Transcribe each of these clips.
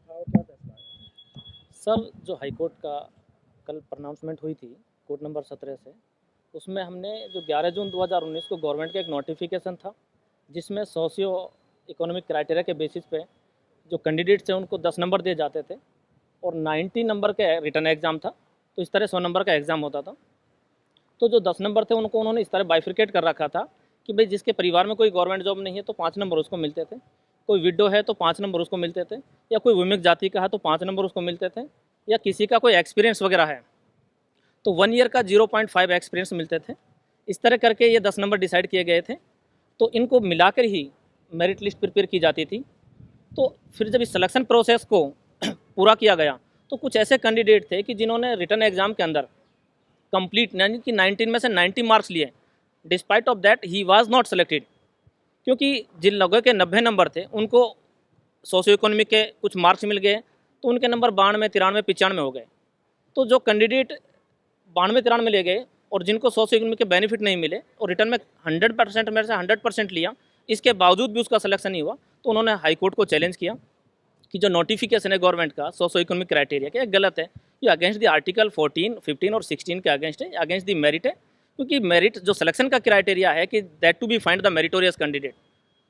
था और क्या फैसला आया? सर, जो हाई कोर्ट का कल प्रोनाउंसमेंट हुई थी कोर्ट नंबर 17 से, उसमें हमने जो 11 जून 2019 को गवर्नमेंट का एक नोटिफिकेशन था, जिसमें सोशियो इकोनॉमिक क्राइटेरिया के बेसिस पे जो कैंडिडेट्स हैं उनको 10 नंबर दिए जाते थे और 90 नंबर का रिटर्न एग्ज़ाम था। तो इस तरह 100 नंबर का एग्ज़ाम होता था। तो जो 10 नंबर थे उनको उन्होंने इस तरह बाइफिकेट कर रखा था कि भाई जिसके परिवार में कोई गवर्नमेंट जॉब नहीं है तो 5 नंबर उसको मिलते थे, कोई विडो है तो 5 नंबर उसको मिलते थे, या कोई विमुक्त जाति का है तो 5 नंबर उसको मिलते थे, या किसी का कोई एक्सपीरियंस वगैरह है तो 1 ईयर का 0.5 एक्सपीरियंस मिलते थे। इस तरह करके ये 10 नंबर डिसाइड किए गए थे। तो इनको मिलाकर ही मेरिट लिस्ट प्रिपेयर की जाती थी। तो फिर जब इस सिलेक्शन प्रोसेस को पूरा किया गया तो कुछ ऐसे कैंडिडेट थे कि जिन्होंने रिटर्न एग्ज़ाम के अंदर कंप्लीट यानी कि 19 में से 90 मार्क्स लिए, despite of that he was not selected, क्योंकि जिन लोगों के 90 नंबर थे उनको सोशियो इकोनॉमिक के कुछ मार्क्स मिल गए तो उनके नंबर 92, 93, 95 हो गए। तो जो कैंडिडेट 92, 93 ले गए और जिनको सोशियो इकोनॉमिक के बेनिफिट नहीं मिले और रिटर्न में 100% में से 100% लिया, इसके बावजूद भी उसका सिलेक्शन नहीं हुआ, तो उन्होंने हाई कोर्ट को चैलेंज किया कि जो नोटिफिकेशन है गवर्नमेंट का सोशियो इकोनॉमिक क्राइटेरिया के गलत है, ये अगेंस्ट द आर्टिकल 14, 15 और 16 के अगेंस्ट है, अगेंस्ट द मेरिट है। क्योंकि मेरिट जो सिलेक्शन का क्राइटेरिया है कि that to be find the meritorious candidate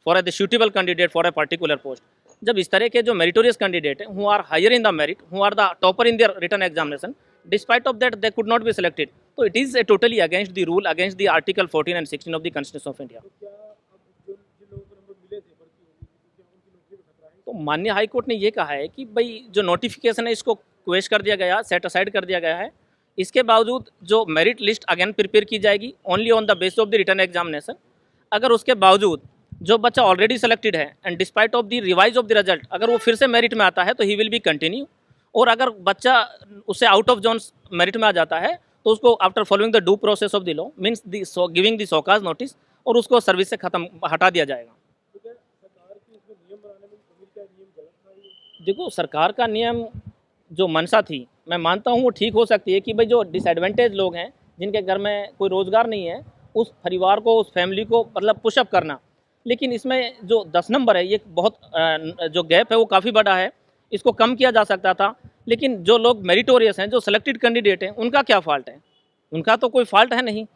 for the suitable candidate for a particular post. जब इस तरह के जो मेरिटोरियस कैंडिडेट हैं who are higher in the merit, who are the topper in their written examination, despite of that they could not be selected, तो it is totally against the rule, against the article 14 and 16 of the constitution of India. तो क्या अब जिन लोगों को number मिले थे भर्ती होगी तो क्या उनकी नौकरी में खतरा है? तो माननीय हाई कोर्ट ने ये कहा है कि भाई जो नोटिफिकेशन है इसको क्वेश कर दिया गया, सेट असाइड कर दिया गया है। इसके बावजूद जो मेरिट लिस्ट अगेन प्रिपेयर की जाएगी only on the basis of the written examination. अगर उसके बावजूद जो बच्चा ऑलरेडी सेलेक्टेड है and despite of the revise of the result अगर वो फिर से मेरिट में आता है तो ही विल बी कंटिन्यू, और अगर बच्चा उससे आउट ऑफ जोन मेरिट में आ जाता है तो उसको after following the due process of the law means giving the show cause notice और उसको सर्विस से खत्म हटा दिया जाएगा। तो क्या सरकार की इसमें नियम बनाने में कमी, क्या नियम गलत था ये? देखो, सरकार का नियम जो मंशा थी मैं मानता हूँ वो ठीक हो सकती है कि भाई जो डिसएडवांटेज लोग हैं जिनके घर में कोई रोज़गार नहीं है उस परिवार को, उस फैमिली को मतलब पुशअप करना, लेकिन इसमें जो 10 नंबर है ये बहुत जो गैप है वो काफ़ी बड़ा है, इसको कम किया जा सकता था। लेकिन जो लोग मेरिटोरियस हैं, जो सेलेक्टेड कैंडिडेट हैं, उनका क्या फ़ॉल्ट है? उनका तो कोई फ़ॉल्ट है नहीं।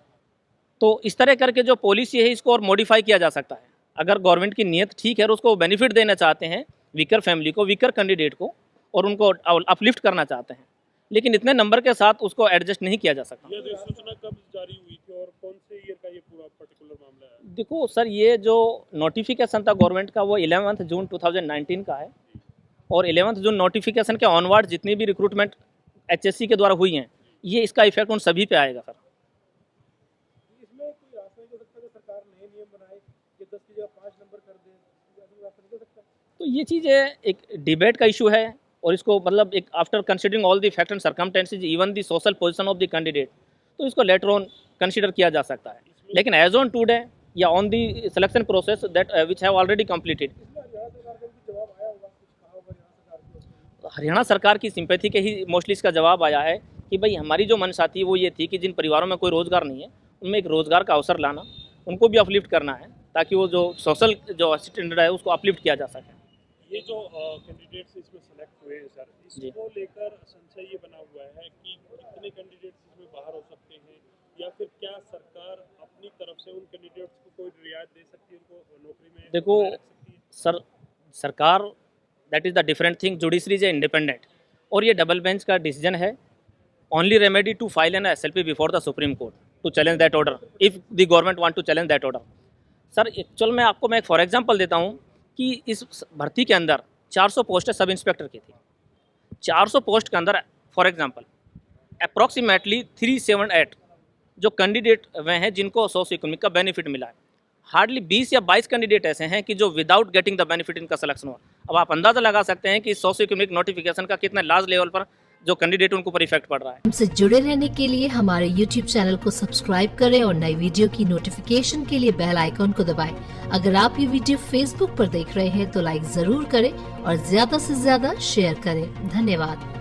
तो इस तरह करके जो पॉलिसी है इसको और मॉडिफाई किया जा सकता है। अगर गवर्नमेंट की नीयत ठीक है और उसको बेनिफिट देना चाहते हैं वीकर फैमिली को, वीकर कैंडिडेट को, और उनको अपलिफ्ट करना चाहते हैं, लेकिन इतने नंबर के साथ उसको एडजस्ट नहीं किया जा सकता। ये अधिसूचना कब जारी हुई थी और कौन से ईयर का ये पूरा पर्टिकुलर मामला है? देखो सर, ये जो नोटिफिकेशन था गवर्नमेंट का वो 11 जून 2019 का है, और 11 जून नोटिफिकेशन के ऑनवर्ड जितनी भी रिक्रूटमेंट HSC के द्वारा हुई हैं ये इसका इफेक्ट उन सभी पे आएगा सर। इसमें कोई आशा नहीं हो सकता कि सरकार नए नियम बनाए कि 10 की जगह 5 नंबर कर दे, ऐसा आशा नहीं हो सकता? तो ये चीज़ एक डिबेट का इशू है और इसको मतलब एक after considering all the fact and circumstances even the social position of the candidate, तो इसको लेटर ऑन कंसिडर किया जा सकता है। लेकिन एज ऑन टुडे या on the selection process that which have already completed, इसमें हरियाणा सरकार का भी जवाब आया होगा, कुछ कहा होगा हरियाणा सरकार को? हरियाणा सरकार की सिंपैथी के ही मोस्टली इसका जवाब आया है कि भाई हमारी जो मंशा थी वो ये थी कि जिन परिवारों में कोई रोज़गार नहीं है उनमें एक रोज़गार का अवसर लाना, उनको भी अपलिफ्ट करना है ताकि वो जो सोशल जो स्टैंडर्ड है उसको अपलिफ्ट किया जा सके। ये जो कैंडिडेट्स इसमें सेलेक्ट हुए हैं सर, इसको लेकर संशय ये बना हुआ है कि कितने कैंडिडेट्स इसमें बाहर हो सकते हैं, या फिर क्या सरकार अपनी तरफ से उन कैंडिडेट्स को कोई रियायत दे सकती है, उनको नौकरी में देखो बनाए रख सकती है? सरकार that is the different thing, judiciary is independent और ये डबल बेंच का डिसीजन है। Only remedy to file an SLP before the supreme court to challenge that order if the government want to challenge that order. Sir actual में आपको मैं एक for example देता हूँ कि इस भर्ती के अंदर 400 पोस्टें सब इंस्पेक्टर की थी। 400 पोस्ट के अंदर फॉर एग्जांपल अप्रॉक्सीमेटली 378 जो कैंडिडेट वे हैं जिनको सोशियो इकोनॉमिक का बेनिफिट मिला है। हार्डली 20 या 22 कैंडिडेट ऐसे हैं कि जो विदाउट गेटिंग द बेनिफिट इनका सिलेक्शन हुआ। अब आप अंदाज़ा लगा सकते हैं कि सोशियो इकोनॉमिक नोटिफिकेशन का कितने लार्ज लेवल पर जो कैंडिडेट उनको पर इफेक्ट पड़ रहा है। हमसे जुड़े रहने के लिए हमारे YouTube चैनल को सब्सक्राइब करें और नई वीडियो की नोटिफिकेशन के लिए बेल आइकॉन को दबाएं। अगर आप ये वीडियो Facebook पर देख रहे हैं तो लाइक जरूर करें और ज्यादा से ज्यादा शेयर करें। धन्यवाद।